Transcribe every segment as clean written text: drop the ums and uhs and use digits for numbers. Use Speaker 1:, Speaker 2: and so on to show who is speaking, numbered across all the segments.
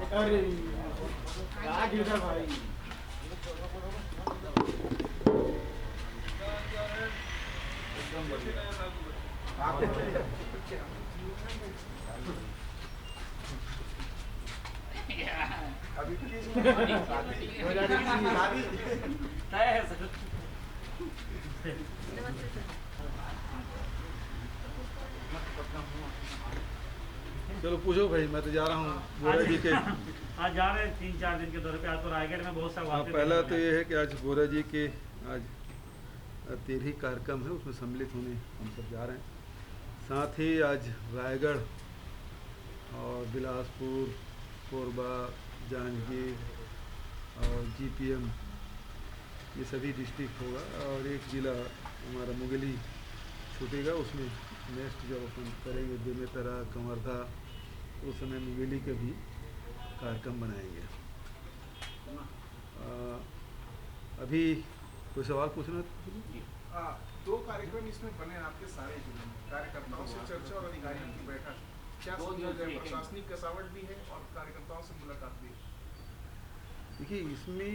Speaker 1: अरे क्या गिरता भाई। एकदम अभी
Speaker 2: चलो पूछो भाई, मैं तो जा रहा हूँ बोरा जी के।
Speaker 3: आज जा रहे हैं 3-4 दिन के दौरे पे। आज तो रायगढ़ में बहुत सारा
Speaker 2: पहला तो ये है कि आज बोरा जी के आज 13वीं कार्यक्रम है, उसमें सम्मिलित होने हम सब जा रहे हैं। साथ ही आज रायगढ़ और बिलासपुर, कोरबा, जांजगीर और जीपीएम ये सभी डिस्ट्रिक्ट होगा और एक ज़िला हमारा मुगली छूटेगा। उसमें नेक्स्ट जब अपन करेंगे बेमेतरा, कंवरधा, उस समय मुगली के भी कार्यक्रम बनाएंगे। अभी कोई सवाल पूछना?
Speaker 1: दो कार्यक्रम इसमें बने आपके सारे जिले में, कार्यकर्ताओं से चर्चा और अधिकारियों की बैठक। क्या समझा जाए? प्रशासनिक कसावट भी है और कार्यकर्ताओं से मुलाकात भी है।
Speaker 2: देखिए, इसमें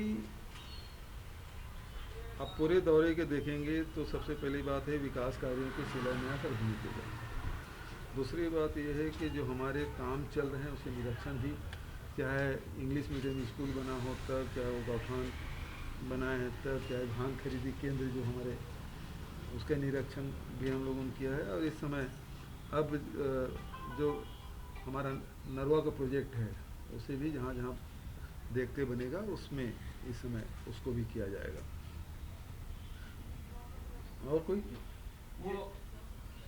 Speaker 2: आप पूरे दौरे के देखेंगे तो सबसे पहली बात है विकास कार्यों के शिलान्यास और भूमि पूजन। दूसरी बात यह है कि जो हमारे काम चल रहे हैं उसके निरीक्षण भी, चाहे इंग्लिश मीडियम स्कूल बना हो तब, चाहे वो गौठान बनाए हैं तब, चाहे धान खरीदी केंद्र जो हमारे उसका निरीक्षण भी हम लोगों ने किया है। और इस समय अब जो हमारा नरवा का प्रोजेक्ट है उसे भी जहाँ जहाँ देखते बनेगा उसमें इस समय उसको भी किया जाएगा। और कोई
Speaker 4: वो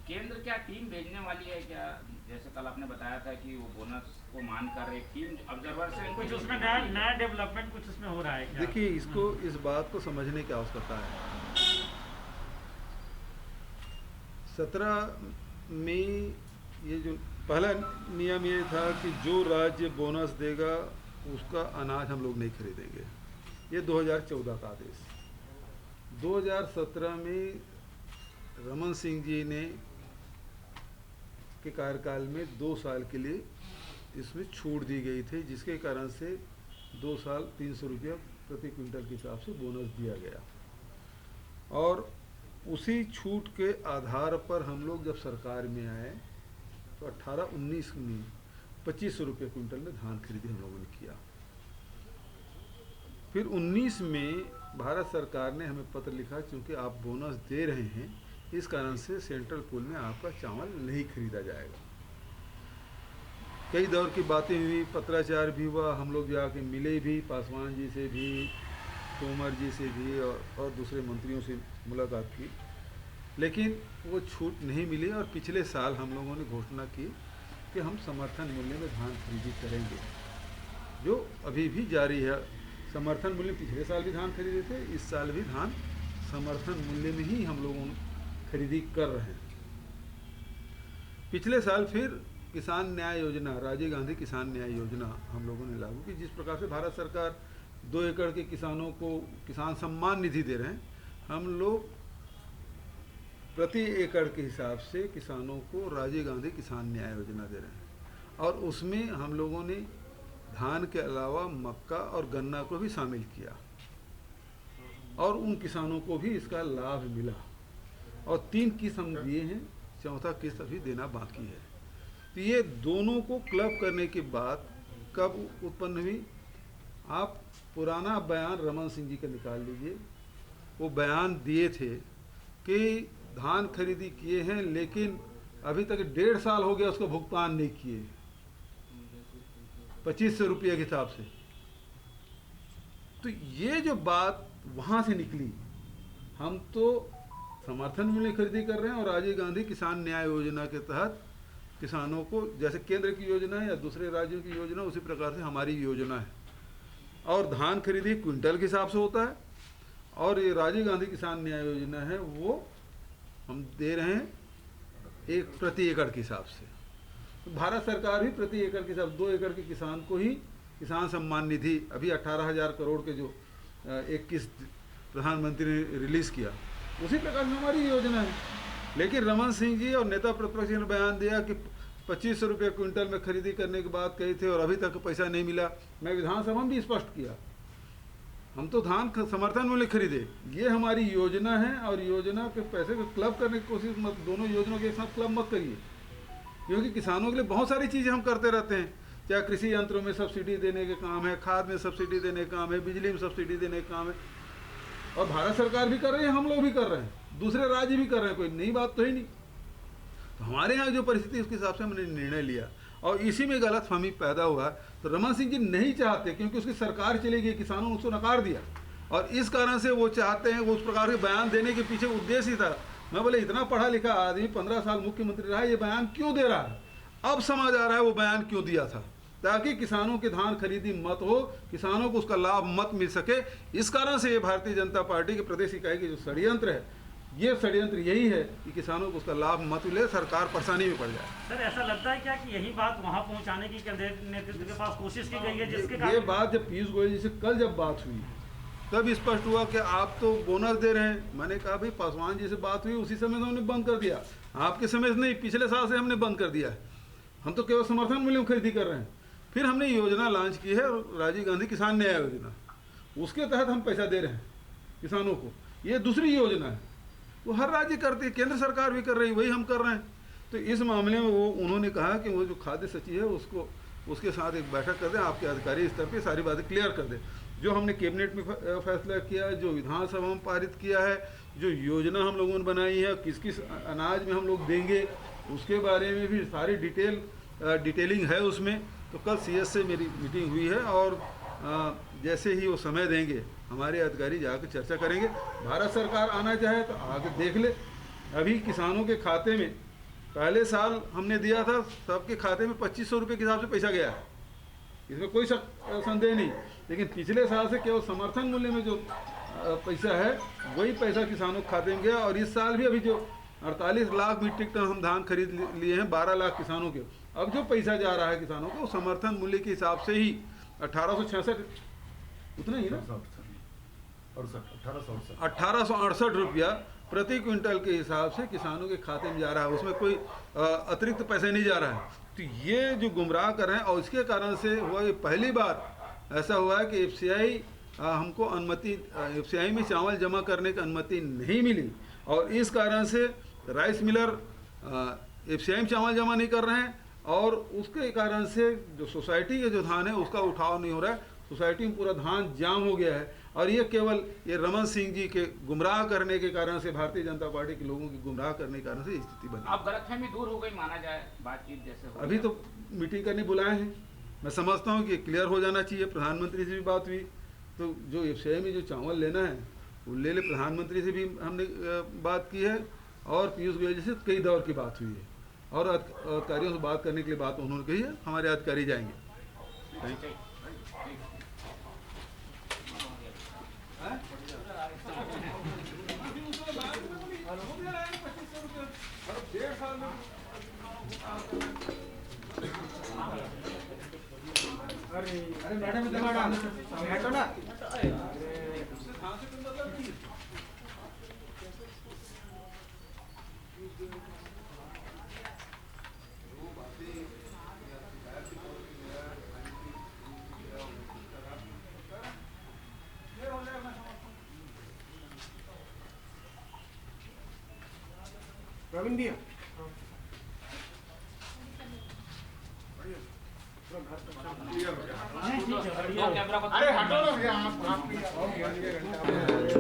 Speaker 4: केंद्र क्या टीम भेजने वाली है क्या? जैसे कल आपने बताया था कि वो बोनस को मान कर एक टीम ऑब्जर्वर से
Speaker 3: कुछ उसमें नया डेवलपमेंट कुछ उसमें हो रहा है क्या?
Speaker 2: देखिए, इसको इस बात को समझने की आवश्यकता है। 17 में ये जो पहला नियम ये था कि जो राज्य बोनस देगा उसका अनाज हम लोग नहीं खरीदेंगे। ये 2014 का आदेश। 2017 में रमन सिंह जी ने के कार्यकाल में 2 साल के लिए इसमें छूट दी गई थी, जिसके कारण से 2 साल 300 रुपया प्रति क्विंटल के हिसाब से बोनस दिया गया। और उसी छूट के आधार पर हम लोग जब सरकार में आए तो 18-19 में 2500 रुपये क्विंटल में धान खरीदी हम लोगों ने किया। फिर 19 में भारत सरकार ने हमें पत्र लिखा, क्योंकि आप बोनस दे रहे हैं इस कारण से सेंट्रल पूल में आपका चावल नहीं खरीदा जाएगा। कई दौर की बातें हुई, पत्राचार भी हुआ, हम लोग जाके मिले भी, पासवान जी से भी, तोमर जी से भी और दूसरे मंत्रियों से मुलाकात की, लेकिन वो छूट नहीं मिली। और पिछले साल हम लोगों ने घोषणा की कि हम समर्थन मूल्य में धान खरीदी करेंगे, जो अभी भी जारी है। समर्थन मूल्य पिछले साल भी धान खरीदे थे, इस साल भी धान समर्थन मूल्य में ही हम लोगों खरीदी कर रहे हैं। पिछले साल फिर किसान न्याय योजना, राजीव गांधी किसान न्याय योजना हम लोगों ने लागू की, जिस प्रकार से भारत सरकार 2 एकड़ के किसानों को किसान सम्मान निधि दे रहे हैं, हम लोग प्रति एकड़ के हिसाब से किसानों को राजीव गांधी किसान न्याय योजना दे रहे हैं। और उसमें हम लोगों ने धान के अलावा मक्का और गन्ना को भी शामिल किया और उन किसानों को भी इसका लाभ मिला। और 3 किस्त हम दिए हैं, 4था किस्त अभी देना बाकी है। तो ये दोनों को क्लब करने की बात कब उत्पन्न हुई? आप पुराना बयान रमन सिंह जी का निकाल लीजिए। वो बयान दिए थे कि धान खरीदी किए हैं, लेकिन अभी तक 1.5 साल हो गया उसका भुगतान नहीं किए, 2500 रुपये के हिसाब से। तो ये जो बात वहाँ से निकली, हम तो समर्थन मूल्य खरीदी कर रहे हैं और राजीव गांधी किसान न्याय योजना के तहत किसानों को, जैसे केंद्र की योजना है या दूसरे राज्यों की योजना, उसी प्रकार से हमारी योजना है। और धान खरीदी क्विंटल के हिसाब से होता है और ये राजीव गांधी किसान न्याय योजना है, वो हम दे रहे हैं प्रति एकड़ के हिसाब से। तो भारत सरकार भी प्रति एकड़ के हिसाब 2 एकड़ के किसान को ही किसान सम्मान निधि, अभी 18,000 करोड़ के जो 1 किस्त प्रधानमंत्री ने रिलीज़ किया, उसी प्रकार से हमारी योजना है। लेकिन रमन सिंह जी और नेता प्रतिपक्ष ने बयान दिया कि 2500 रुपये क्विंटल में खरीदी करने की बात कही थी और अभी तक पैसा नहीं मिला। मैं विधानसभा में भी स्पष्ट किया, हम तो धान समर्थन मूल्य खरीदे, ये हमारी योजना है और योजना के पैसे को क्लब करने की कोशिश मत, दोनों योजनाओं के एक साथ क्लब मत करिए, क्योंकि किसानों के लिए बहुत सारी चीज़ें हम करते रहते हैं, चाहे कृषि यंत्रों में सब्सिडी देने के काम है, खाद में सब्सिडी देने का काम है, बिजली में सब्सिडी देने का काम है, और भारत सरकार भी कर रही है, हम लोग भी कर रहे हैं, दूसरे राज्य भी कर रहे हैं, कोई नई बात तो है नहीं। तो हमारे यहाँ जो परिस्थिति उसके हिसाब से हमने निर्णय लिया और इसी में गलतफहमी पैदा हुआ। तो रमन सिंह जी नहीं चाहते, क्योंकि उसकी सरकार चली गई, किसानों ने उसको नकार दिया और इस कारण से वो चाहते हैं, वो उस प्रकार के बयान देने के पीछे उद्देश्य ही था। मैं बोले इतना पढ़ा लिखा आदमी 15 साल मुख्यमंत्री रहा, ये बयान क्यों दे रहा है? अब समझ आ रहा है वो बयान क्यों दिया था, ताकि किसानों की धान खरीदी मत हो, किसानों को उसका लाभ मत मिल सके। इस कारण से ये भारतीय जनता पार्टी के प्रदेश इकाई की जो षड्यंत्र है, ये षड्यंत्र यही है कि किसानों को उसका लाभ मत मिले, सरकार परेशानी में पड़ जाए।
Speaker 3: सर ऐसा लगता है क्या कि यही बात वहां पहुंचाने की केंद्रीय नेतृत्व के पास कोशिश की गई है, जिसके
Speaker 2: ये
Speaker 3: कारण
Speaker 2: बात जब पीयूष गोयल जी से कल जब बात हुई तब स्पष्ट हुआ कि आप तो बोनस दे रहे हैं। मैंने कहा भाई पासवान जी से बात हुई उसी समय तो हमने बंद कर दिया, आपके समय से नहीं, पिछले साल से हमने बंद कर दिया है, हम तो केवल समर्थन मूल्य में खरीदी कर रहे हैं। फिर हमने योजना लॉन्च की है राजीव गांधी किसान न्याय योजना, उसके तहत हम पैसा दे रहे हैं किसानों को। ये दूसरी योजना है, वो हर राज्य करती है, केंद्र सरकार भी कर रही है, वही हम कर रहे हैं। तो इस मामले में वो उन्होंने कहा कि वो जो खाद्य सचिव है उसको उसके साथ एक बैठक कर दें, आपके अधिकारी स्तर पे सारी बातें क्लियर कर दें। जो हमने कैबिनेट में फैसला किया, जो विधानसभा में पारित किया है, जो योजना हम लोगों ने बनाई है, किस किस अनाज में हम लोग देंगे, उसके बारे में भी सारी डिटेलिंग है उसमें। तो कल CS से मेरी मीटिंग हुई है और जैसे ही वो समय देंगे हमारे अधिकारी जाकर चर्चा करेंगे। भारत सरकार आना चाहे तो आके देख ले। अभी किसानों के खाते में पहले साल हमने दिया था, सबके खाते में 2500 रुपये के हिसाब से पैसा गया है, इसमें कोई संदेह नहीं। लेकिन पिछले साल से केवल समर्थन मूल्य में जो पैसा है वही पैसा किसानों के खाते में गया। और इस साल भी अभी जो 48 लाख मीट्रिक टन हम धान खरीद लिए हैं 12 लाख किसानों के, अब जो पैसा जा रहा है किसानों को समर्थन मूल्य के हिसाब से ही 1866 उतना ही ना 1868 रुपया प्रति क्विंटल के हिसाब से किसानों के खाते में जा रहा है, उसमें कोई अतिरिक्त पैसे नहीं जा रहा है। तो ये जो गुमराह कर रहे हैं और इसके कारण से हुआ, ये पहली बार ऐसा हुआ है कि FCI हमको अनुमति, FCI में चावल जमा करने की अनुमति नहीं मिली और इस कारण से राइस मिलर FCI में चावल जमा नहीं कर रहे हैं और उसके कारण से जो सोसाइटी के जो धान है उसका उठाव नहीं हो रहा है, सोसाइटी में पूरा धान जाम हो गया है। और ये केवल ये रमन सिंह जी के गुमराह करने के कारण से, भारतीय जनता पार्टी के लोगों की गुमराह करने के कारण से स्थिति बनी।
Speaker 4: अब गलतफहमी दूर हो गई माना जाए, बातचीत जैसे हो
Speaker 2: अभी तो मीटिंग करने बुलाए हैं, मैं समझता हूँ कि क्लियर हो जाना चाहिए। प्रधानमंत्री से भी बात हुई, तो जो FCI में जो चावल लेना है वो ले ले। प्रधानमंत्री से भी हमने बात की है और पीयूष गोयल जी से कई दौर की बात हुई है और अधिकारियों से बात करने के लिए बात उन्होंने कही है, हमारे अधिकारी जाएंगे। Thank you.
Speaker 1: अरे मैडम बैठो ना। प्रवीण भैया
Speaker 4: कैमरा को
Speaker 1: अरे हटो ना भैया, आप